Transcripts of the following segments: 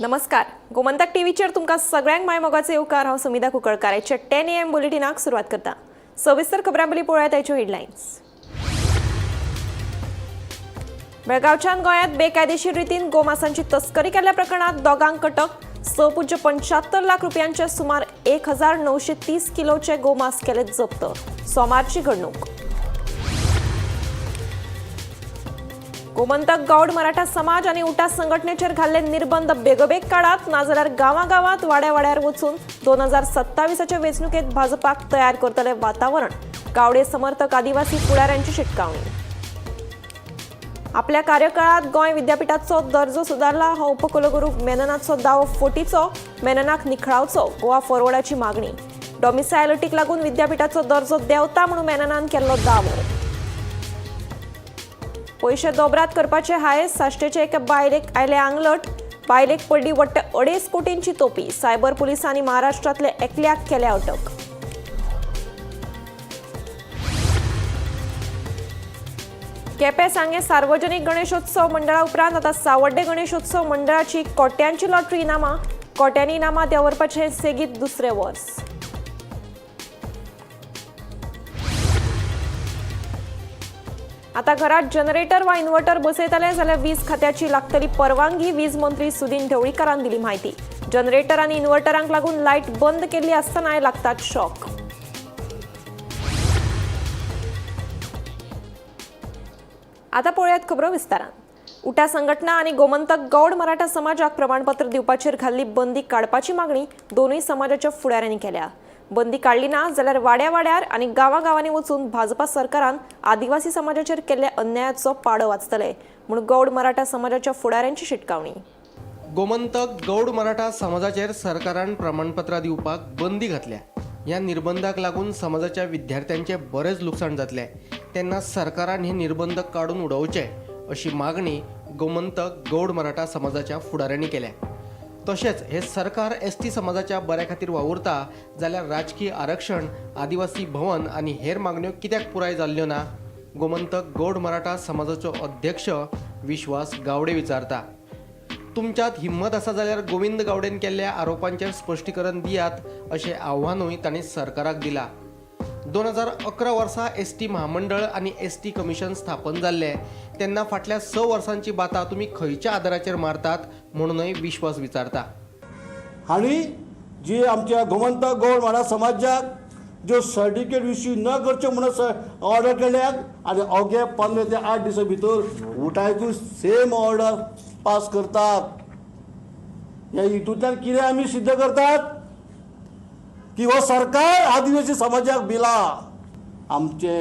नमस्कार. गोमंतक टीव्हीचेर तुमकां सगळ्यांक माय मोगाचे येवकार. हांव सुमिता कुंकळकाराचे 10 AM बुलेटिनाक सुरवात करता. सविस्तर खबरां पयलीं पळोवया ताच्यो हेडलायन्स. बेळगांवच्यान गोंयांत बेकायदेशीर रितीन गोमांसांची तस्करी केल्ल्या प्रकरणात दोगांक अटक. 6.75 लाख रुपयांचे सुमार 1930 किलोचे गोमांस केले जप्त. सोमारची घडणूक. गोमंतक गौड मराठा समाज आणि उटा संघटनेचेर घाल्ले निर्बंध बेगोबेग काढात, नाजाल्यार गांवागांवांत वाड्यावाड्यार वचून 2027चे वेंचणुकेत भाजपाक तयार करतले वातावरण. गावडे समर्थक आदिवासी फुडाऱ्यांची शिटकावणी. आपल्या कार्यकाळात गोंय विद्यापीठाचो दर्जो सुदारला. हो उपकुलगुरू मेननाचो दावो फोटीचो. मेननाक निखळावचो गोवा फॉरवर्डाची मागणी. डॉमिसायल अटीक लागून विद्यापीठाचो दर्जो देंवता म्हणून मेननान केल्लो दावो. पैसे दोबरात करपाचे हायेस. साश्टेचे एका बायलेक आयले आंगलट. बायलेक पडली वट्ट 2.5 कोटींची तोपी. सायबर पुलिसांनी महाराष्ट्रातले एकल्याक केल्या अटक. केपें सांगे सार्वजनिक गणेशोत्सव मंडळा उपरांत आता सावड्डे गणेशोत्सव मंडळाची कोट्यांची लॉटरी इनामां. कोट्यांनी इनामां देंवरपाचें सेगीत दुसरे वर्स. आता घरात जनरेटर वा इन्व्हर्टर बसयतले जाल्यार वीज खात्याची लागतली परवानगी. वीज मंत्री सुदीन ढवळीकरान दिली माहिती. जनरेटर आणि इन्व्हर्टरांक लागून लायट बंद केल्ली आसतना लागतात शॉक. आता पळयात खबरो विस्तारान. उटा संघटना आणि गोमंतक गौड मराठा समाजाक प्रमाणपत्र दिवपाचेर घाल्ली बंदी काडपाची मागणी दोनूय समाजाच्या फुडाऱ्यांनी केल्या. बंदी काढली ना जाल्यार वाड्यावाड्यार आणि गांवागांवांनी वचून भाजपा सरकारान आदिवासी समाजाचेर केल्ल्या अन्यायाचो पाडो वाचतले म्हणून गौड मराठा समाजाच्या फुडाऱ्यांची शिटकावणी. गोमंतक गौड मराठा समाजाचेर सरकारान प्रमाणपत्रां दिवपाक बंदी घातल्या. ह्या निर्बंधाक लागून समाजाच्या विद्यार्थ्यांचे बरेच लुकसाण जातले. तेन्ना सरकारान हे निर्बंध काडून उडोवचे अशी मागणी गोमंतक गौड मराठा समाजाच्या फुडाऱ्यांनी केल्या. तशेंच हे सरकार एसटी समाजाच्या बऱ्या खातीर वावुरता जाल्यार राजकीय आरक्षण, आदिवासी भवन आनी हेर मागण्यो कित्याक पुराय जाल्ल्यो ना? गोमंतक गौड मराठा समाजाचो अध्यक्ष विश्वास गावडे विचारता. तुमच्यात हिम्मत आसा जाल्यार गोविंद गावडेन केल्ल्या आरोपांचेर स्पश्टीकरण दियात अशें आव्हानूय तांणी सरकाराक दिलां. 2011 वर्सा एसटी महामंडळ आनी एसटी कमिशन स्थापन जाल्ले तेन्ना फाटल्या 6 वर्सांची बाता तुमी खंयच्या आदाराचेर मारतात म्हणूनय विश्वास विचारता. आणि जी आमच्या गोमंतक गौड मराठा समाजाक ज्यो सर्टिफिकेट इश्यू न करच्यो म्हणून ऑर्डर केल्यात आनी अवघे 15 ते 8 दिसां भितर उठायकूच सेम ऑर्डर पास करतात. ह्या हितूंतल्यान कितें आमी सिद्ध करतात की हो सरकार आदिवासी समाजाक भिला. आमचे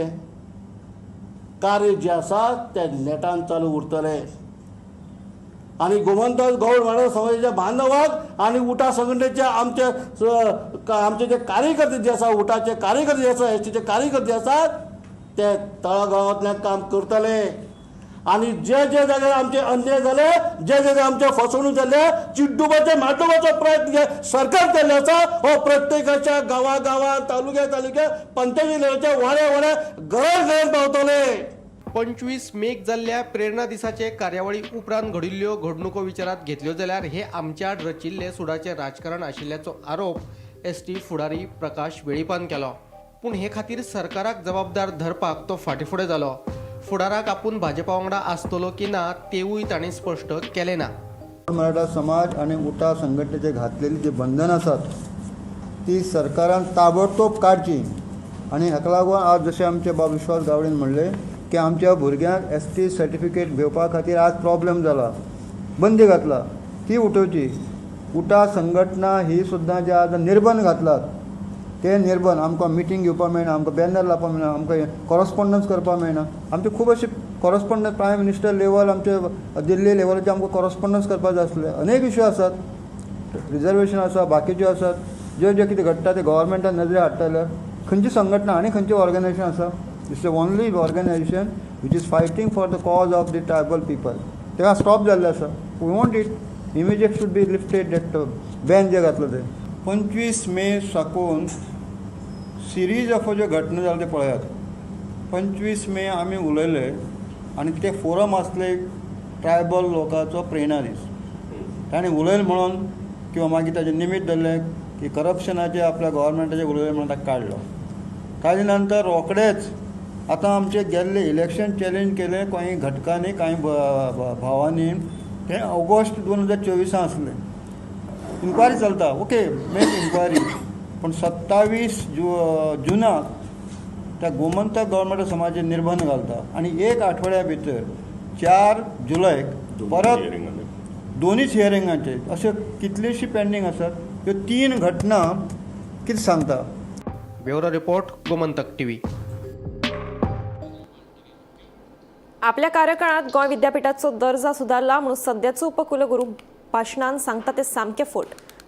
कार्य जे आसा ते नेटान चालू उरतले आणि गोमंतक गौड मराठा समाजाच्या बांधवाक आणि उटा संघटनेच्या आमचे जे कार्यकर्ते जे आसा, उटाचे कार्यकर्ते जे आसा, एसटीचे कार्यकर्ते आसात ते तळागांवांतल्यान काम करतले. आणि जे जाग्यार आमचे अन्याय जाले, जे जाग्यार आमचे फसवणूक जाले, चिड्डुबाचे माटोवपाचो प्रयत्न सरकार केल्लो आसा. हो प्रत्येकाच्या गांवागांवांत, तालुक्या पंचायती लेवलच्या वाड्या घरात पावतले. 25 मेक जाल्ल्या प्रेरणा दिसाचे कार्यावळी उपरांत घडिल्ल्यो घडणुको विचारात घेतल्यो जाल्यार हे आमच्या रचिल्ले सुडाचे राजकारण आशिल्ल्याचो आरोप एसटी फुडारी प्रकाश वेळीपान केलो. पूण हे खातीर सरकाराक जबाबदार धरपाक तो फाटीफुडें जालो. फुडाराक आपूण भाजपा वांगडा आसतलो की ना तेवूय ताणें स्पश्ट केलें ना. मराठा समाज आणि उटा संघटनेचे घातलेली जी बंधन आसात ती सरकारान ताबडतोब काडची. आणि हाका लागून आज जशें आमचे बाब विश्वास गावडेन म्हणले की आमच्या भुरग्यांक एसटी सर्टिफिकेट घेवपा खातीर आज प्रॉब्लेम जाला, बंदी घातला, ती उठोवची. उटा संघटना ही सुद्दां जे आज निर्बंध घातलात ते निर्बंध आमकां मिटींग घेवपाक मेळना, आमकां बॅनर लावपाक मेळना, आमकां कॉरस्पॉन्डन्स करपाक मेळना. आमचे खूब अशे कॉरस्पॉन्डन्स प्रायम मिनिस्टर लेवल, आमचे दिल्ली लेवलाचे आमकां कॉरस्पॉन्डन्स करपाक जाय आसले. अनेक इश्यू आसात, रिजर्वेशन आसा, बाकीच्यो आसात, जे कितें घडटा ते गव्हर्मेंटान नजरे हाडटले. खंयची संघटना आनी खंयची ऑर्गनायजेशन आसा? It's only organisation which is fighting for the cause of the tribal people. तेका स्टॉप जाल्लें आसा. We want it immediate should be lifted that ban जे घातलो ते. 25 मे साकून सिरीज ऑफ ज्यो घटना जाल्यो ते पळयात. 25 मे आमी उलयले आनी ते फोरम आसले ट्रायबल लोकांचो प्रेरणा दीस. ताणें उलयलें म्हणून किंवा मागीर ताजें निमित्त धरलें की करप्शनाचे आपल्या गव्हर्मेंटाचे उलयलें म्हणून ताका काडलो. काडले नंतर रोखडेच आतां आमचे गेल्ले इलेक्शन चॅलेंज केलें कांय घटकांनी कांय भावांनी तें ऑगस्ट 2024 आसलें. इन्क्वायरी चलता, ओके, मेक इन्क्वायरी, पण 27 जुनाक त्या गोमंतक गव्हर्मेंट समाजाचे निर्बंध घालता आनी एक आठवड्या भितर 4 जुलैक परत दोनीच हियरिंगांचे अशे कितलीशी पेंडींग आसात. ह्यो 3 घटना कितें सांगता. Bureau report Gomantak TV. आपल्या कार्यकाळात गोंय विद्यापीठाचो दर्जा सुदारला म्हणून सध्याचो उपकुलगुरू भाशणान सांगता ते सामके फट.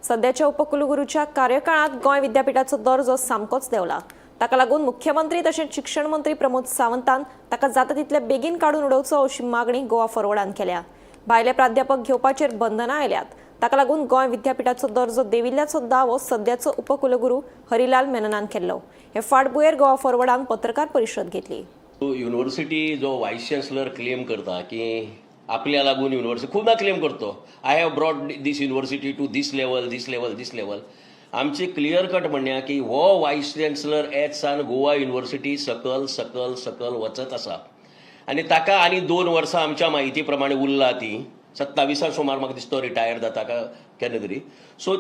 सध्याच्या उपकुलगुरूच्या कार्यकाळात गोंय विद्यापीठाचो दर्जो सामकोच देंवला. ताका लागून मुख्यमंत्री तशेंच शिक्षण मंत्री प्रमोद सावंतान ताका जाता तितले बेगीन काडून उडोवचो अशी मागणी गोवा फॉरवर्डान केल्या. भायले प्राध्यापक घेवपाचेर बंधनां आयल्यात. ताका लागून गोंय विद्यापीठाचो दर्जो देंविल्ल्याचो दावो सध्याचो उपकुलगुरू हरिलाल मेननान केल्लो. हे फाटभुंयेर गोवा फॉरवर्डान पत्रकार परिशद घेतली. युनिव्हर्सिटी जो वायस चान्सलर क्लेम करता की आपल्या लागून युनिव्हर्सिटी खूबदा क्लेम करतो, I have brought this university to this level, this level, this level. आमची क्लियर कट म्हणया की हो वायस चान्सलर एज सान गोवा युनिव्हर्सिटी सकल सकल सकल वचत आसा आनी ताका आनी 2 वर्सां आमच्या म्हायती प्रमाणे उरला ती 27 सुमार म्हाका दिसता रिटायर जाता केन्ना तरी. सो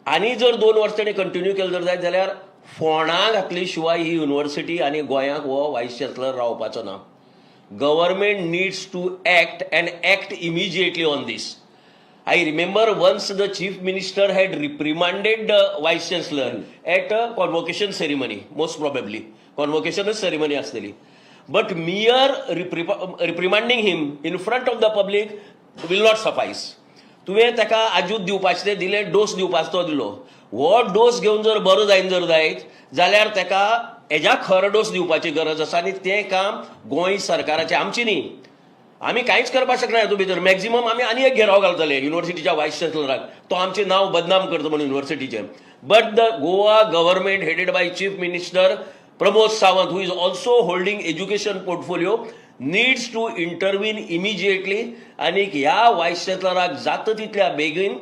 आनी जर 2 वर्सां ताणें कंटिन्यू केलें जर जायत जाल्यार फोंडां घातले शिवाय ही युनिव्हर्सिटी आनी गोंयांक हो वायस चान्सलर रावपाचो ना. Government needs to act and act immediately on this. I remember once the chief minister had reprimanded the vice chancellor at a convocation ceremony, most probably. Convocation ceremony asli. But mere reprimanding him in front of the public will not suffice. तुवें ताका आजूच दिवपाचें दिलें, dose दिवपाचो दिलो. हो dose घेवन जर बरो जायन जर जायत जाल्यार ताका हेज्या खरो डोस दिवपाची गरज आसा आनी तें काम गोंय सरकाराचें आमची न्ही. आमी कांयच करपाक शकना हेतून भितर. मॅक्झिमम आमी आनी एक घेराव घालतले युनिव्हर्सिटीच्या वायस चान्सलराक, तो आमचें नांव बदनाम करता म्हणून युनिव्हर्सिटीचें. But the Goa government headed by chief minister Pramod Sawant, who is also holding education portfolio, needs to intervene immediately आनी ह्या वायस चान्सलराक जाता तितल्या बेगीन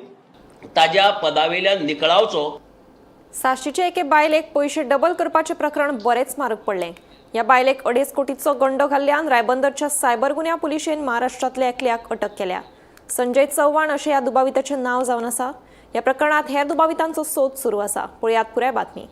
ताज्या पदावेल्यान निकळावचो. साश्टीचे एके बायलेक पयशे डबल करपाचें प्रकरण बरेच म्हारग पडलें. ह्या बायलेक 2.5 कोटीचो गंडो घाल्ल्यान रायबंदरच्या सायबर गुन्या पुलिशेन महाराष्ट्रांतल्या एकल्याक अटक केल्या. संजय चव्हाण अशें ह्या दुबाविताचें नांव जावन आसा. ह्या प्रकरणात हेर दुबावितांचो सोद सुरू आसा. पळयात पुराय बातमी.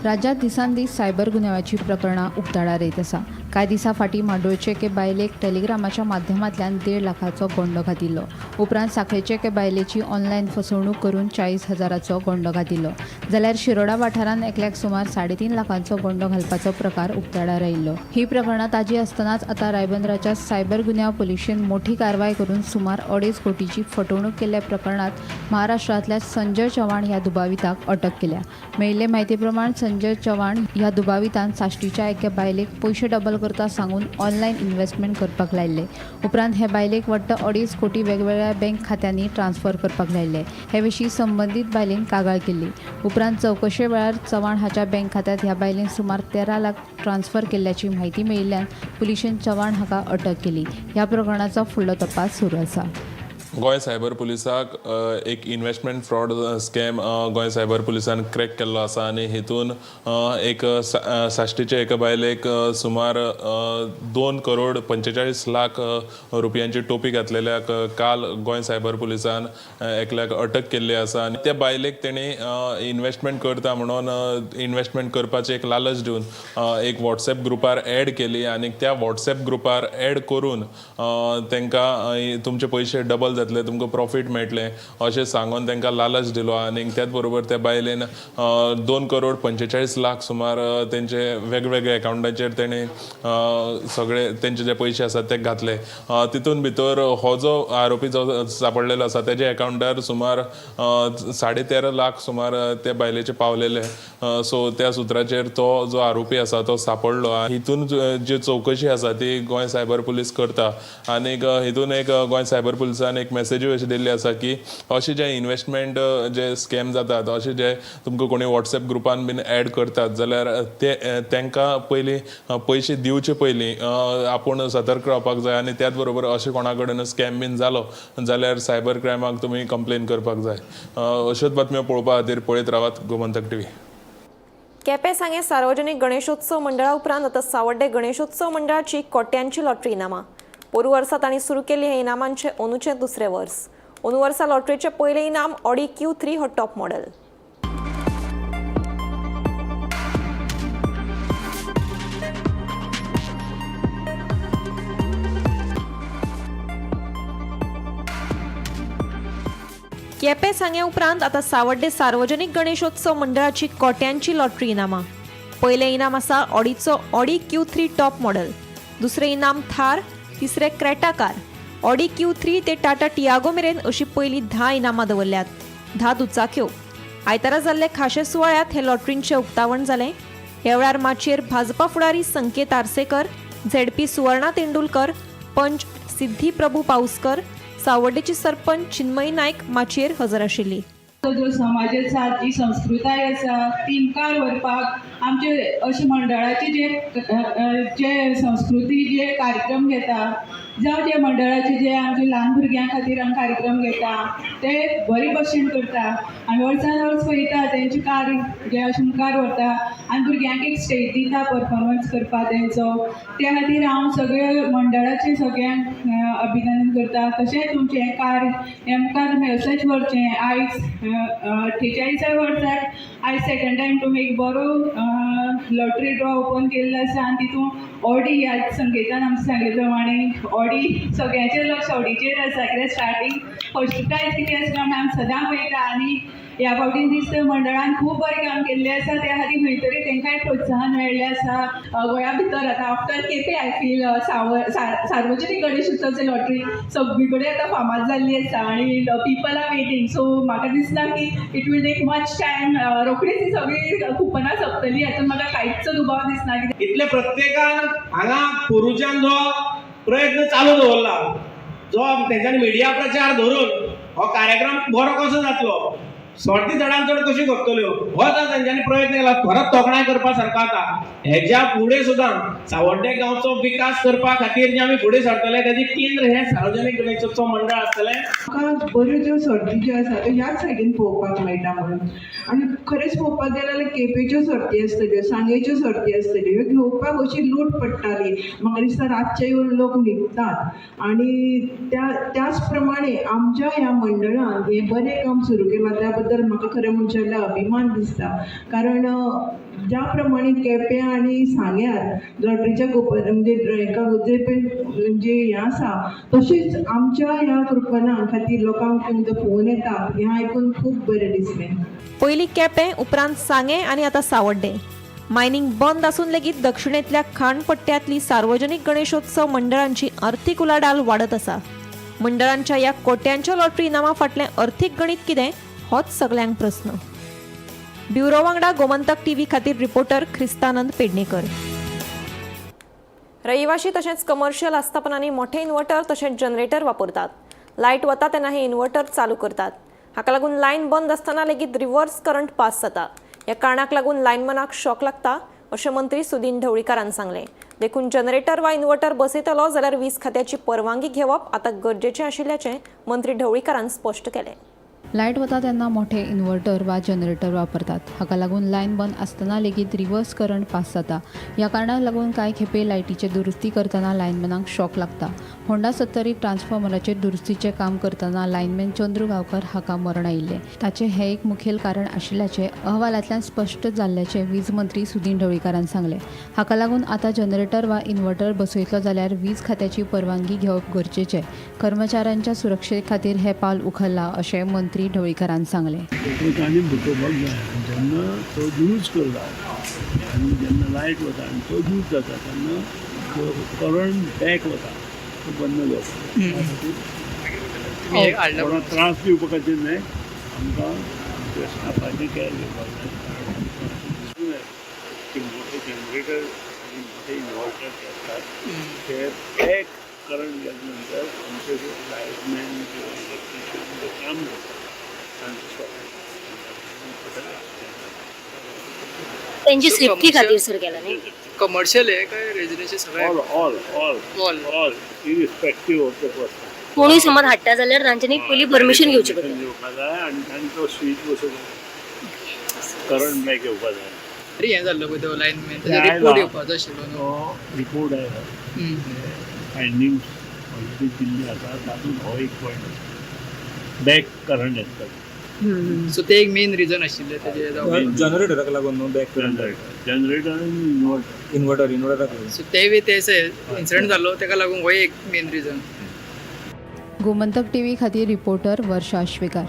राज्यात दिसान दीस सायबर गुन्यांवाची प्रकरणां उक्ताडार येत आसा. कांय दिसा फाटीं मांडोळचे एके बायलेक टेलिग्रामाच्या माध्यमांतल्यान 1.5 लाखाचो गंडो घातिल्लो. उपरांत सांखळेचे एके बायलेची ऑनलायन फसवणूक करून 40,000चो गंडो घातिल्लो. जाल्यार शिरोडा वाठारांत एकल्याक सुमार 3.5 लाखांचो गंडो घालपाचो प्रकार उक्ताडार आयिल्लो. ही प्रकरणां ताजी आसतनाच आतां रायबंदराच्या सायबर गुन्यांव पुलिशेन मोठी कारवाय करून सुमार 2.5 कोटीची फटवणूक केल्ल्या प्रकरणात महाराष्ट्रांतल्या संजय चव्हाण ह्या दुबाविताक अटक केल्या. मेळिल्ले म्हायती प्रमाण संजय चव्हाण ह्या दुबावितान साश्टीच्या एके बायलेक पयशे डबल करता सांगून ऑनलायन इन्व्हेस्टमेंट करपाक लायिल्ले. उपरांत हे बायलेक वट्ट 2.5 कोटी वेगवेगळ्या बँक खात्यांनी ट्रान्स्फर करपाक लायिल्ले. हे विशीं संबंदीत बायलेन कागाळ केल्ली. उपरांत चवकशे वेळार चव्हाण हाच्या बँक खात्यांत ह्या बायलेन सुमार 13 लाख ट्रान्स्फर केल्ल्याची म्हायती मेळिल्ल्यान पुलिशेन चव्हाण हाका अटक केली. ह्या प्रकरणाचो फुडलो तपास सुरू आसा. गोंय सायबर पुलिसाक एक investment fraud scam Goa cyber पुलिसान crack केल्लो आसा आनी हितून एक साश्टीचे एका बायलेक सुमार 2 करोड 45 लाख रुपयांची टोपी घातलेल्याक काल गोंय सायबर पुलिसान एकल्याक अटक केल्ली आसा. आनी त्या बायलेक तेणी इन्व्हेस्टमेंट करता म्हणून इन्व्हेस्टमेंट करपाची एक लालच दिवन एक व्हॉट्सॅप ग्रुपार एड केली आनी त्या व्हॉट्सॅप ग्रुपार एड करून तांकां तुमचे पयशे डबल जातले, तुमकां प्रॉफीट मेळटलें अशें सांगून तांकां लालच दिलो. आनी त्याच बरोबर त्या बायलेन 2 करोड 45 लाख सुमार तेंचे वेगवेगळ्या अकाउंटाचेर तेणी सगळे तेंचे जे पयशे आसात ते घातले. तितून भितर हो जो आरोपी जो सापडलेलो आसा तेजे अकाउंटार सुमार 13.5 लाख सुमार त्या बायलेचे पावलेले. सो त्या सुत्राचेर तो जो आरोपी आसा तो सापडलो. हितून जी चवकशी आसा ती गोंय सायबर पुलीस करता. आनीक हितून एक गोंय सायबर पुलिसान एक एक मेसेजूय अशी दिल्ली आसा की अशे जे इन्वेस्टमेंट जे स्कॅम जातात, अशे जे तुमकां कोणी व्हॉट्सएप ग्रुपान बीन ॲड करतात जाल्यार तांकां पयलीं पयशे दिवचे पयलीं आपूण सतर्क रावपाक जाय आनी त्याच बरोबर अशें कोणा कडेन स्कॅम बीन जालो जाल्यार सायबर क्रायमाक तुमी कंप्लेन करपाक जाय. अश्योच बातम्यो पळोवपा खातीर पळयत रावात गोमंतक टीव्ही. केपें सांगे सार्वजनीक गणेशोत्सव मंडळा उपरांत आतां सावड्डे गणेशोत्सव मंडळाची कोट्यांची लॉटरी इनामां. पोरू वर्सा तांणी सुरू केल्ली हे इनामांचें अंदूचें दुसरें वर्स. अंदू वर्सा लॉटरीचें पयलें इनाम ऑडी Q3 हो टॉप मॉडेल. केपें सांगे उपरांत आतां सावड्डे सार्वजनीक गणेशोत्सव मंडळाची कोट्यांची लॉटरी इनामां. पयलें इनाम आसा ऑडीचो ऑडी Q3 टॉप मॉडेल. दुसरें इनाम थार, तिसरें क्रेटा कार. ऑडी Q3 ते टाटा टियागो मेरेन अशीं पयलीं 10 इनामां दवरल्यात. 10 दुचाक्यो. आयतारा जाल्ले खाशे सुवाळ्यात हे लॉटरींचें उक्तावण जालें. ह्या वेळार माचयेर भाजपा फुडारी संकेत आर्सेकर, ZP सुवर्णा तेंडुलकर, पंच सिद्धी प्रभू पाउस्कर, सावड्डेची सरपंच चिन्मयी नायक माचयेर हजर आशिल्ली. जो समाज आसा, जी संस्कृताय आसा ती मुखार व्हरपाक आमचे अशे मंडळाचे जे संस्कृती जे कार्यक्रम घेता जावं जे मंडळाचे जे आमचे ल्हान भुरग्यां खातीर आमी कार्यक्रम घेता ते बरे भशेन करता आनी वर्सान वर्स पळयता तेंचे कार्य जे अशें मुखार व्हरता आनी भुरग्यांक एक स्टेज दिता परफॉर्मन्स करपा तेंचो. त्या खातीर हांव सगळे मंडळाचे सगळ्यांक अभिनंदन करता. तशेंच तुमचें कार्य हें मुखार तुमी अशेंच व्हरचें. आयज 48 वर्साक आयज सेकंड टायम तुमी एक बरो लॉटरी ड्रॉ ओपन केल्लो आसा आनी तितून ऑडी ह्या संकेतान आमचे सांगले प्रमाणे ऑडी सगळ्यांचेर लक्ष ऑडीचेर आसा. कित्याक स्टार्टींग फर्स्ट प्रायज कितें आसता आमी सदां पळयता आनी ह्या फावटीन दिसता मंडळान खूब बरें काम केल्लें आसा. त्या खातीर खंय तरी तांकांय प्रोत्साहन मेळ्ळें आसा. गोंया भितर आतां आफ्टर केपें आय फील सार्वजनीक गणेश उत्सवची लॉटरी सगळी कडेन आतां फामाद जाल्ली आसा आनी पिपल आर वेटिंग. सो म्हाका दिसना की it will take much time. रोखडीच ही सगळी कुपनां सोंपतली हातून म्हाका कांयच दुबाव दिसना. इतले प्रत्येकान हांगा पुरुच्यान जो प्रयत्न चालू दवरला, जो तेंच्यांनी मिडिया प्रचार धरून हो कार्यक्रम बरो कसो जातलो, सर्ती चडांत चड कशी करतल्यो हो जर तेंच्यांनी प्रयत्न केला परत तोखणाय करपा सारको आसा. हेज्या फुडें सुद्दां सावड्डे गांवचो विकास करपा खातीर जे आमी फुडें सरतले तेजें केंद्र हें सार्वजनीक गणेशोत्सव मंडळ आसतलें. म्हाका बऱ्यो ज्यो सर्ती ज्यो आसा त्यो ह्याच सायडीन पळोवपाक मेळटा म्हणून. आनी खरेंच पळोवपाक गेल्यार जाल्यार केपेच्यो सर्ती आसतल्यो, सांगेच्यो सर्ती आसतल्यो, ह्यो घेवपाक अशी लूट पडटाली. म्हाका दिसता रातचे येवन लोक न्हिदतात आनी त्याच प्रमाणे आमच्या ह्या मंडळान हें बरें काम सुरू केलां त्या बद्दल म्हाका खरें म्हणचे जाल्यार अभिमान दिसता. कारण ज्या प्रमाणे केपें आनी सांग्यार लॉटरीच्या म्हणजे हेका जे हें आसा तशेंच आमच्या ह्या कृपना खातीर लोकांक तुमचो फोन येता हें आयकून खूब बरें दिसलें. पयलीं केपें, उपरांत सांगे आनी आतां सावड्डे. मायनिंग बंद आसून लेगीत दक्षिणेंतल्या खाणपट्ट्यांतली सार्वजनीक गणेशोत्सव मंडळांची आर्थीक उलाढाल वाडत आसा. मंडळांच्या ह्या कोट्यांच्या लॉटरी इनामां फाटलें अर्थीक गणित कितें होच सगळ्यांक प्रस्न. ब्युरो वांगडा गोमंतक टीव्ही खातीर रिपोर्टर ख्रिस्तानंद पेडणेकर. रहिवाशी तशेंच कमर्शियल आस्थापनांनी मोठे इन्व्हर्टर तशेंच जनरेटर वापरतात. लायट वता तेन्ना हे इन्व्हर्टर चालू करतात. हाका लागून लायन बंद आसतना लेगीत रिव्हर्स करंट पास जाता. ह्या कारणाक लागून लायनमॅनाक शॉक लागता अशें मंत्री सुदीन ढवळीकारान सांगलें. देखून जनरेटर वा इन्व्हर्टर बसयतलो जाल्यार वीज खात्याची परवानगी घेवप आतां गरजेचें आशिल्ल्याचें मंत्री ढवळीकारान स्पश्ट केलें. लायट वता तेन्ना मोठे इन्व्हर्टर वा जनरेटर वापरतात. हाका लागून लायन बंद आसतना लेगीत रिव्हर्स करंट पास जाता. ह्या कारणाक लागून कांय खेपे लायटीचे दुरुस्ती करतना लायनमॅनाक शॉक लागता. होंडा 70 ट्रान्सफॉर्मराचेर दुरुस्तीचें काम करतना लायनमॅन चंद्रू गांवकर हाका मरण आयिल्लें. ताचें हें एक मुखेल कारण आशिल्ल्याचें अहवालांतल्यान स्पश्ट जाल्ल्याचें वीज मंत्री सुदीन ढवळीकारान सांगलें. हाका लागून आतां जनरेटर वा इन्व्हर्टर बसयतलो जाल्यार वीज खात्याची परवानगी घेवप गरजेचें. कर्मचाऱ्यांच्या सुरक्षे खातीर हें पावल उखल्लां अशें मंत्री ढवळीकारान सांगलें. एकमेकांनी बुकोवपाक जाय. जेन्ना तो यूज करता आनी जेन्ना लायट वता आनी तो यूज जाता तेन्ना तो करंट बॅक वता तो बंद जाता. कोणाक त्रास दिवपा खातीर न्हय, आमकां आमच्या स्टाफाची कॅर घेवपाक जाय. मोठे जनरेटर आनी मोठे इन्वर्टर जे आसतात ते बॅक करंट गेल्यानंतर आमचे जे लाईटमॅन किंवा इलेक्ट्रिशियन जे काम करतात तांचे त्यांची सेफ्टी खातीर सर केला न्ही. कमर्शियल आहे काय रेजिडेन्शियल सगळें all irrespective of the person कोणूय समज हाडटा जाल्यार तांच्यांनी पयलीं परमिशन घेवची पडटा. घेवपाक जाय आनी तांचो स्वीच बसोवन करंट बॅक घेवपाक जाय. तरी हें जाल्लो पळय तो लायनमॅन ताचो रिपोर्ट येवपाचो आशिल्लो न्हू. तो रिपोर्ट आयला फायंडिंग्स ऑलरेडी दिल्ली आसा तातूंत हो एक पॉयंट बॅक करंट येता. सो ते एक मेन रिजन आशिल्लें तेजे जनरेटराक लागून न्हू बॅक जनरेटर आनी इन्वर्टराक लागून. सो तेवूय ते इन्सिडंट जाल्लो तेका लागून हो एक मेन रिजन. गोमंतक टीव्ही खातीर रिपोर्टर वर्षा आश्वेकार.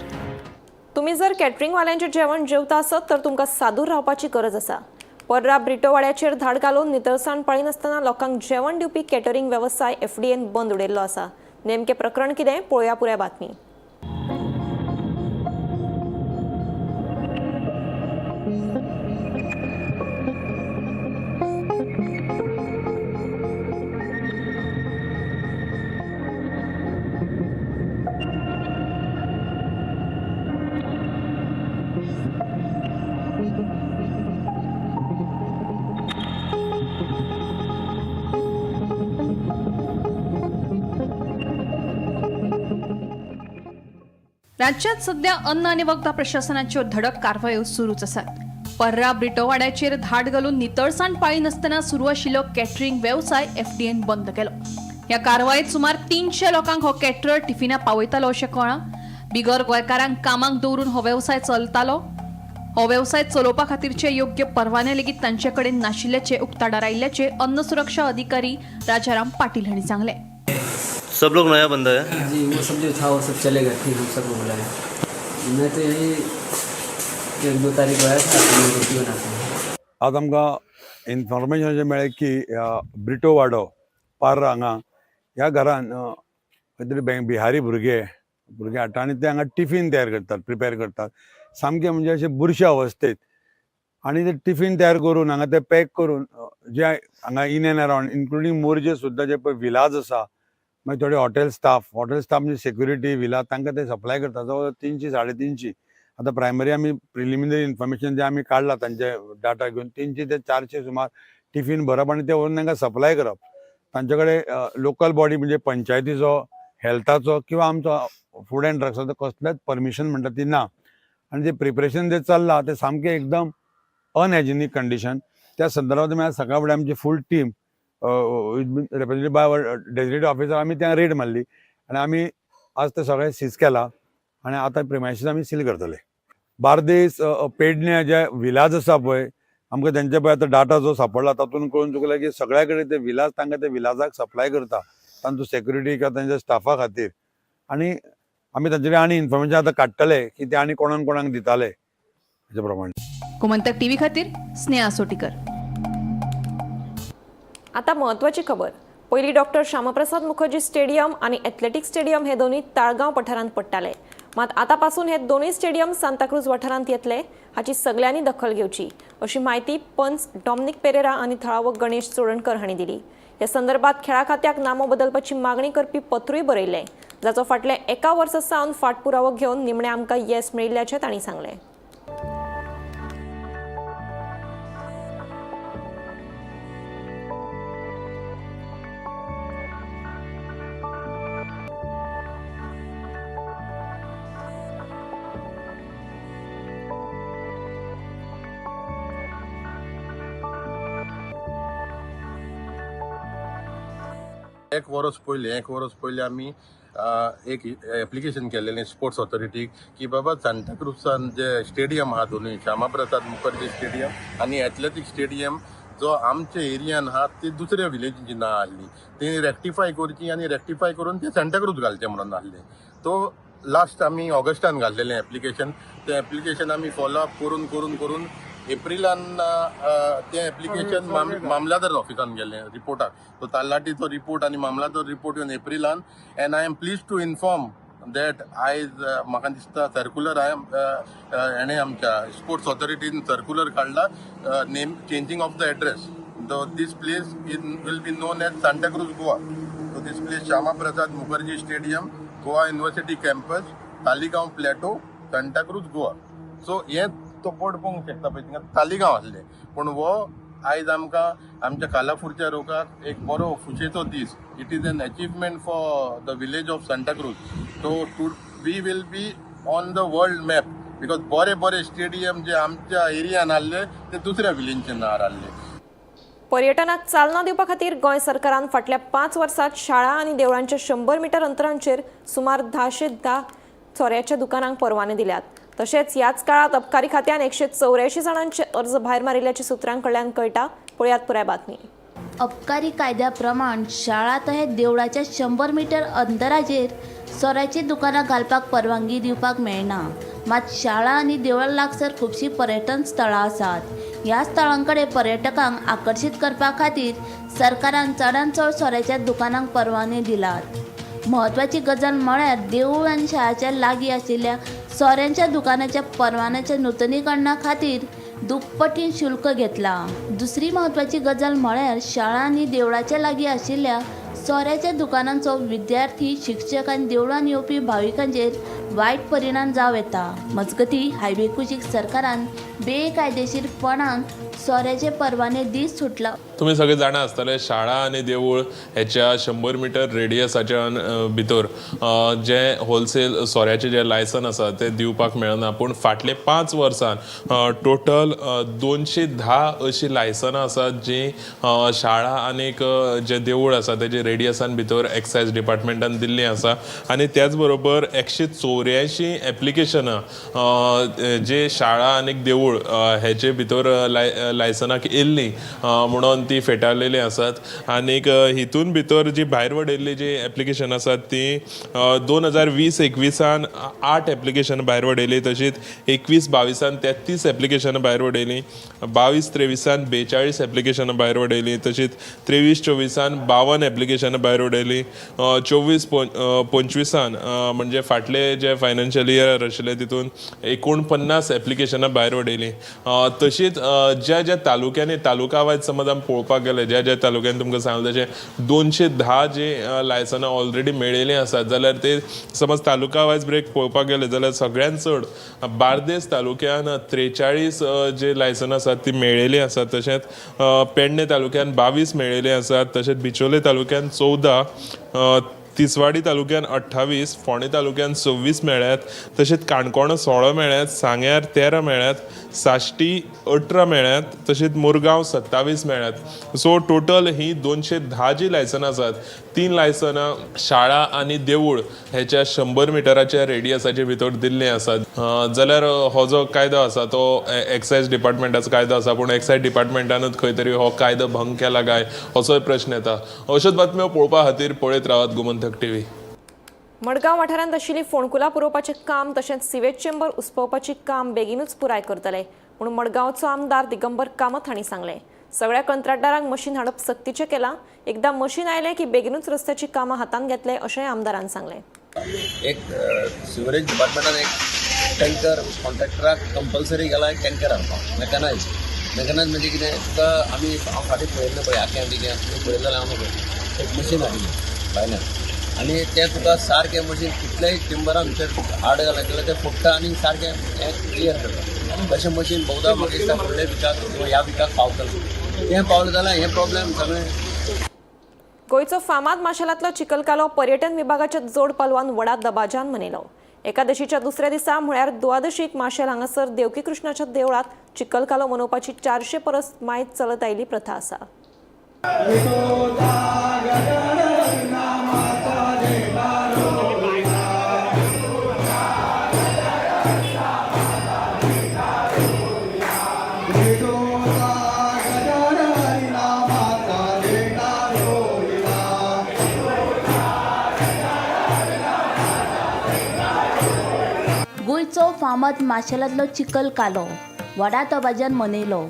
तुम्ही जर कॅटरिंगवाल्यांचें जेवण जेवता आसत तर तुमकां सादूर रावपाची गरज आसा. पर्रा ब्रिटो वाड्याचेर धाड घालून नितळसाण पाळी नासतना लोकांक जेवण दिवपी कॅटरिंग वेवसाय FDAन बंद उडयल्लो आसा. नेमकें प्रकरण कितें पळोवया पुराय बातमी. राज्यात सध्या अन्न आणि वखदा प्रशासनाच्यो धडक कारवायो सुरूच आसात. पर्रा ब्रिटो वाड्याचेर धाड घालून नितळसाण पाळी नासतना सुरू आशिल्लो कॅटरिंग वेवसाय FDAन बंद केलो. ह्या कारवायेंत सुमार 300 लोकांक हो कॅटरर टिफिनां पावयतालो अशें कळ्ळां. बिगर गोंयकारांक कामाक दवरून हो वेवसाय चलतालो. हो वेवसाय चलोवपा खातीरचे योग्य परवाने लेगीत तांचे कडेन नाशिल्ल्याचे उक्ताडार आयिल्ल्याचे अन्न सुरक्षा अधिकारी राजाराम पाटील हांणी सांगले. सब लोग नया बंदा है जी वो सब जो था वो सब चलेगा ठीक हम सबको बुलाया. मैं तो यही 1-2 तारीख आया था रोटी बनाते हैं. आज आमकां इन्फॉर्मेशन अशें मेळ्ळें की ब्रिटो वाडो पार्रा हांगा ह्या घरान खंय तरी बिहारी भुरगे हाडटा आनी ते हांगा टिफीन तयार करतात, प्रिपेर करतात. सामके म्हणजे अशे बुरशे अवस्थेत आनी ते टिफीन तयार करून हांगा ते पॅक करून जे हांगा in and around including Morjim सुद्दां जे पळय विलाज आसा मागीर थोडे हॉटेल स्टाफ म्हणजे सेक्युरिटी विला तांकां ते सप्लाय करता. जवळ 300-350 आतां प्रायमरी आमी प्रिलिमिनरी इन्फॉर्मेशन जे आमी काडला तांचे डाटा घेवन 300 ते 400 सुमार टिफीन भरप आनी ते व्हरून तांकां सप्लाय करप. तांचे कडेन लोकल बॉडी म्हणजे पंचायतीचो, हेल्थाचो किंवा आमचो फूड एंड ड्रग्साचो कसलेंच परमिशन म्हणटा ती ना. आनी जे प्रिपरेशन जे चल्लां ते सामकें एकदम अनहायजिनीक कंडिशन. त्या संदर्भात आमी आज सकाळ फुडें आमची full team represented by our designated officer आमी त्या रेड मारली आनी आमी आज ते सगळे सीज केला आनी आतां प्रिमायसीस आमी सील करतले. बार्देस, पेडण्या जे विलाज आसा पळय आमकां तेंचे पळय आतां डाटा जो सापडला तातूंत कळून चुकला की सगळ्या कडेन ते विलाज तांकां ते विलाजाक सप्लाय करता तांचो सेक्युरिटी किंवा तांच्या स्टाफा खातीर. आनी आमी तांचे आनी इन्फॉर्मेशन आतां काडटले की ते आनी कोणाक दिताले हेचे प्रमाणे. गोमंतक टीव्ही खातीर स्नेहा सोटीकर. आता महत्वाची खबर. पहिली डॉक्टर श्यामप्रसाद मुखर्जी स्टेडियम आणि एथलेटिक स्टेडियम हे दोन्ही ताळगांव पठारांत पडटाले. मात आतापासून हे दोन्ही स्टेडियम सांताक्रूज वाठारांत येतले हाची सगळ्यांनी दखल घेवची अशी माहिती पंच डॉमिनिक पेरेरा आणि थळावो गणेश चोडणकर हांणी दिली. ह्या संदर्भात खेळा खात्याक नामो बदलपाची मागणी करपी पत्रूय बरयलें, जाचो फाटले 1 वर्सा सावन फाटपुरावो घेवन निमणे आमकां येस मेळिल्ल्याचें तांणी सांगलें. एक वर्स पयलीं आमी एक एप्लिकेशन केलेलें स्पोर्ट्स ऑथॉरिटीक की बाबा सांताक्रूजान जे स्टेडियम आहा दोनूय श्यामाप्रसाद मुखर्जी स्टेडियम आनी एथलेटीक स्टेडियम जो आमच्या एरियान आहा ती दुसऱ्या विलेजीची ना आहली ती रेक्टिफाय करची आनी रेक्टिफाय करून ते सांताक्रूज घालचें म्हणून आहलें. तो लास्ट आमी ऑगस्टान घाल्लेलें एप्लिकेशन. तें एप्लिकेशन आमी फॉलोअप करून एप्रिलान तें एप्लिकेशन मामलादार ऑफिसान गेलें रिपोर्टाक. तो तालाटी तो रिपोर्ट आनी मामलादार रिपोर्ट येवन एप्रिलान. And I am pleased to inform that आयज म्हाका दिसता सर्क्युलर हेणें आमच्या स्पोर्ट्स ऑथॉरिटीन सर्क्युलर काडला name changing of the address. This place will be known as Santacruz Goa. This place Shyama Prasad Mukherjee stadium, Goa university campus, Taleigao plateau, Santacruz, Goa. So हे तो बोर्ड पळोवंक शकता पळय थिंगा तालिगांव आसले, पूण हो आयज आमकां आमच्या कालापूरच्या लोकांक एक बरो खुशेचो दीस. It is an achievement for the village of Santacruz. So we will be on the world map because बरे स्टेडियम जे आमच्या एरियान आसले ते दुसऱ्या विलेजचे नार आसले. पर्यटनाक चालना दिवपा खातीर गोंय सरकारान फाटल्या 5 वर्सांत शाळा आनी देवळांच्या 100 मीटर अंतरांचेर सुमार 1010 चोऱ्याच्या दुकानांक परवाने दिल्यात. तशेंच ह्याच काळात अबकारी खात्यान 184 जाणांचे अर्ज भायर मारिल्ल्याचे सुत्रांक कडल्यान कळटा. पळयात पुराय बातमी. अबकारी कायद्याप्रमाण शाळा तहेत देवळाच्या 100 मीटर अंतराचेर सोऱ्याची दुकानां घालपाक परवानगी दिवपाक मेळना. मात शाळा आनी देवळां लागसर खुबशीं पर्यटन स्थळां आसात. ह्या स्थळांकडे पर्यटकांक आकर्शीत करपा खातीर सरकारान चडांत चड सोऱ्याच्या दुकानांक परवाने दिलात. म्हत्वाची गजाल म्हळ्यार देवूळ आनी शाळेच्या लागीं आशिल्ल्या सोऱ्यांच्या दुकानाच्या परवान्याच्या नूतनीकरणा खातीर दुप्पटीन शुल्क घेतला. दुसरी म्हत्वाची गजाल म्हळ्यार शाळा आनी देवळाच्या लागीं आशिल्ल्या सोऱ्याच्या दुकानांचो विद्यार्थी, शिक्षक आनी देवळान येवपी भाविकांचेर वायट परिणाम जावं येता. मजगती हायवे कुशीक सरकारान बेकायदेशीरपणान सोऱ्याचे परवाने दीस सुटला. तुम्ही सगळे जाणा आसतले शाळा आनी देवूळ हेच्या 100 मीटर रेडियसाच्या भितर जे होलसेल सोऱ्याचे जे लायसन आसा ते दिवपाक मेळना. पूण फाटले 5 वर्सांत टोटल 210 अशी लायसनां आसात जी शाळा आनीक जे देवूळ आसा तेजे रेडियसान भितर एक्सायज डिपार्टमेंटान दिल्ली आसा. आनी त्याच बरोबर 184 एप्लिकेशनां जे शाळा आनीक देवूळ हेचे भितर लायसनाक येयल्ली म्हणून ती फेटाळलेली आसात. आनीक हितून भितर जी भायर वडयल्ली जी एप्लिकेशन आसात ती 2020-21 8 एप्लिकेशन भायर वडयली. तशीच 21-22 33 एप्लिकेशनां भायर वडयली. 22-23 42 एप्लिकेशनां भायर वडयली. तशीच 23-24 52 एप्लिकेशनां भायर वडयली. 24-25 म्हणजे फाटले जे फायनान्शियल इयर आशिल्ले तितून 49 एप्लिकेशनां भायर वडयली. तशीच ज्या तालुक्यांनी तालुका वायज समज आमी पळोवपाक गेले ज्या तालुक्यांनी तुमकां सांगलें तशें 210 जे लायसनां ऑलरेडी मेळिल्लीं आसात जाल्यार ते समज तालुका वायज ब्रेक पळोवपाक गेले जाल्यार सगळ्यांत चड बार्देस तालुक्यान 43 जे लायसनां आसात ती मेळिल्लीं आसात. तशेंच पेडणे तालुक्यान 22 मेळिल्लीं आसात. तशेंच बिचोले तालुक्यान 14, तिसवाडी तालुक्यान 28, फोंडें तालुक्यान 26 मेळ्ळ्यात. तशेंच काणकोण 16 मेळ्ळ्यात, सांग्यार 13 मेळ्ळ्यात, साश्टी 18 मेळ्ळ्यात. तशेंच मुरगांव 27 मेळ्ळ्यात. सो टोटल ही 210 जी लायसनां आसात 3 लायसनां शाळा आनी देवूळ हेच्या 100 मिटराच्या रेडियसाचे भितर दिल्ली आसात. जाल्यार हो जो कायदो आसा तो एक्सायज डिपार्टमेंटाचो कायदो आसा पूण एक्सायज डिपार्टमेंटानूच खंय तरी हो कायदो भंग केला काय असोय प्रश्न येता. अश्योच बातम्यो पळोवपा खातीर पळयत रावात गोमंतक टीव्ही. मडगांव वाठारांत आशिल्लीं फोंडकुलां पुरोवपाचें काम तशेंच सिवेज चेंबर उसपवपाचें काम बेगीनूच पुराय करतले म्हणून मडगांवचो आमदार दिगंबर कामत हांणी सांगलें. सगळ्या कंत्राटदारांक मशीन हाडप सक्तीचें केलां. एकदां मशीन आयलें की बेगीनूच रस्त्याची कामां हातांत घेतले अशेंय आमदारान सांगलें. एक सिवरेज डिपार्टमेंटान एक टँकर कॉन्ट्रॅक्टराक कंपल्सरी केला एक टँकर हाडपाक मेकनायज म्हणजे कितें तुका आमी हांव फाटीं पळयल्लें पळय आख्या बिख्या तुमी पळयलें जाल्यार हांव पळय एक मशीन हाडिल्लें भायल्यान आनी तें तुका सारकें मशीन कितलेंय टिंबरा भितर हाड घालत जाल्यार तें फुट्टा आनी सारकें हें क्लियर करता. तशें मशीन भोवता म्हाका दिसता फुडल्या विकाक किंवा ह्या विकाक पावतलें. तें पावलें जाल्यार हें प्रॉब्लेम सगळें. गोंयचो फामाद माशेलांतलो चिखलकालो पर्यटन विभागाच्या जोड पालवान व्हडा दबाज्यान मनयलो. एकादशीच्या दुसऱ्या दिसा म्हळ्यार द्वादशीक माशेल हांगासर देवकी कृष्णाच्या देवळात चिखलकालो मनोवपाची 400 परस मायज चलत आयिल्ली प्रथा आसा. गोंयचो फामाद माशेलांतलो चिखलकालो व्हडा दबाज्यान मनयलो.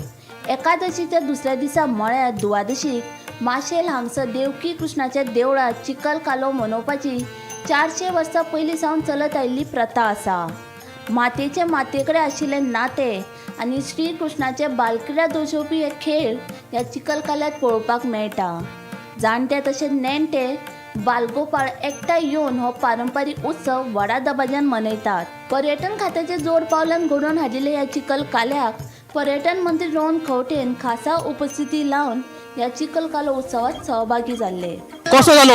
एकादशीच्या दुसऱ्या दिसा म्हळ्यार द्वादशीक माशेल हांगसर देवकी कृष्णाच्या देवळात चिखलकालो मनोवपाची 400 वर्सां पयलीं सावन चलत आयिल्ली प्रथा आसा. मातयेचे मातये कडेन आशिल्लें नातें आनी श्री कृष्णाचे बालक्रिडा दर्शोवपी हे खेळ ह्या चिखलकाल्यात पळोवपाक मेळटा. जाणटे तशेंच नेणटे बालगोपाळ एकठांय येवन हो पारंपारीक उत्सव व्हडा दबाज्यान मनयतात. पर्यटन खात्याचे जोड पावलान घडोवन हाडिल्ले ह्या चिखलकाल्याक पर्यटन मंत्री रोहन खंवटेन खासा उपस्थिती लावन ह्या चिखलकालो उत्सवात सहभागी जाल्ले. कसो जालो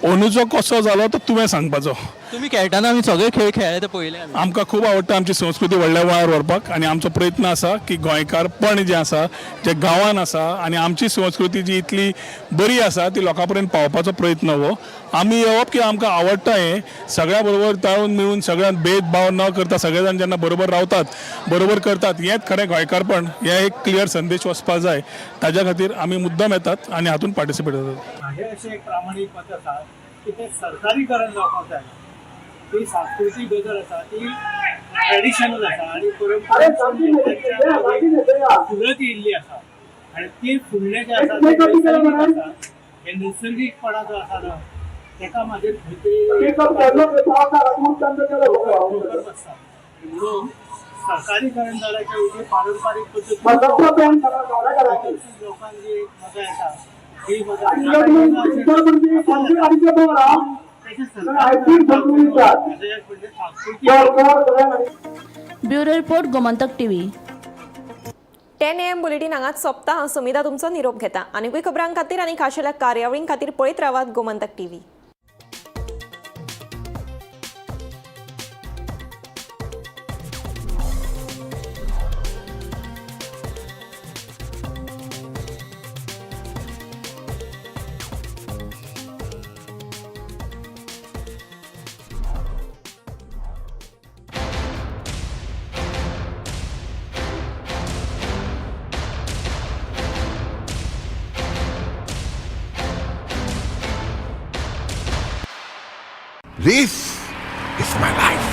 अंदूचो कसो जालो तो तुवें सांगपाचो. तुमी खेळटाना आमी सगळे खेळ खेळ्ळे ते पळयले. आमकां खूब आवडटा आमची संस्कृती व्हडल्या वळार व्हरपाक आनी आमचो प्रयत्न आसा की गोंयकारपण जें आसा जें गांवांत आसा आनी आमची संस्कृती जी इतली बरी आसा ती लोकां पर्यंत पावपाचो प्रयत्न हो. आमी येवप की आमकां आवडटा हें सगळ्या बरोबर ताळून मिळून सगळ्यांत भेदभाव न करता सगळे जाण जेन्ना बरोबर रावतात बरोबर करतात हेंच खरें गोंयकारपण. हें एक क्लियर संदेश वचपाक जाय. ताज्या खातीर आमी मुद्दम येतात आनी हातूंत पार्टिसिपेट जातात. हे अशें एक प्रामाणीक मत आसा की तें सरकारीकरण जावपाक जाय. ती सांस्कृतीक गजर आसा ती ट्रेडिशनल आसा आनी फुलत येयल्ली आसा आनी ती फुडलें जें आसा तें नैसर्गीक आसा. हे नैसर्गीकपणा जो आसा न्हय तेका म्हाजेर बसता म्हणून सरकारीकरण जाल्याच्या उदे पारंपारीक पद्दती लोकांक जी एक मजा येता ही bureau report Gomantak TV. 10 AM bulletin हांगाच सोंपता. हांव समिता तुमचो निरोप घेता. आनीकूय खबरां खातीर आनी खाशेल्या कार्यावळीं खातीर पळयत रावात Gomantak TV. This is my life.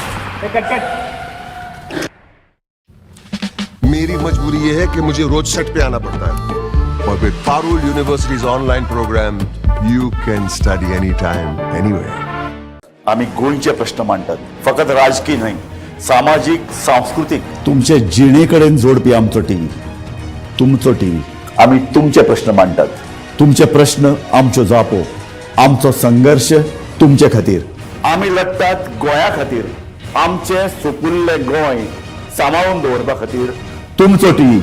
मेरी मजबूरी ये है कि मुझे रोज सेट पे आना पड़ता है और with Parul universities online program you can study any time anywhere. आम्ही गोंयचे प्रश्न मांडतात फकत राजकीय न्हय सामाजिक सांस्कृतिक. तुमचे जिणेकडेन जोडपी आमचो टीव्ही तुमचो टीव्ही. आम्ही तुमचे प्रश्न मांडतात. तुमचे प्रश्न आमच्यो जापो. आमचो संघर्ष तुमचे खातीर. आम्ही लढतात गोंया खातीर. आमचे सुपुल्ले गोंय सांबाळून दवरपा खातीर. तुमचो टीव्ही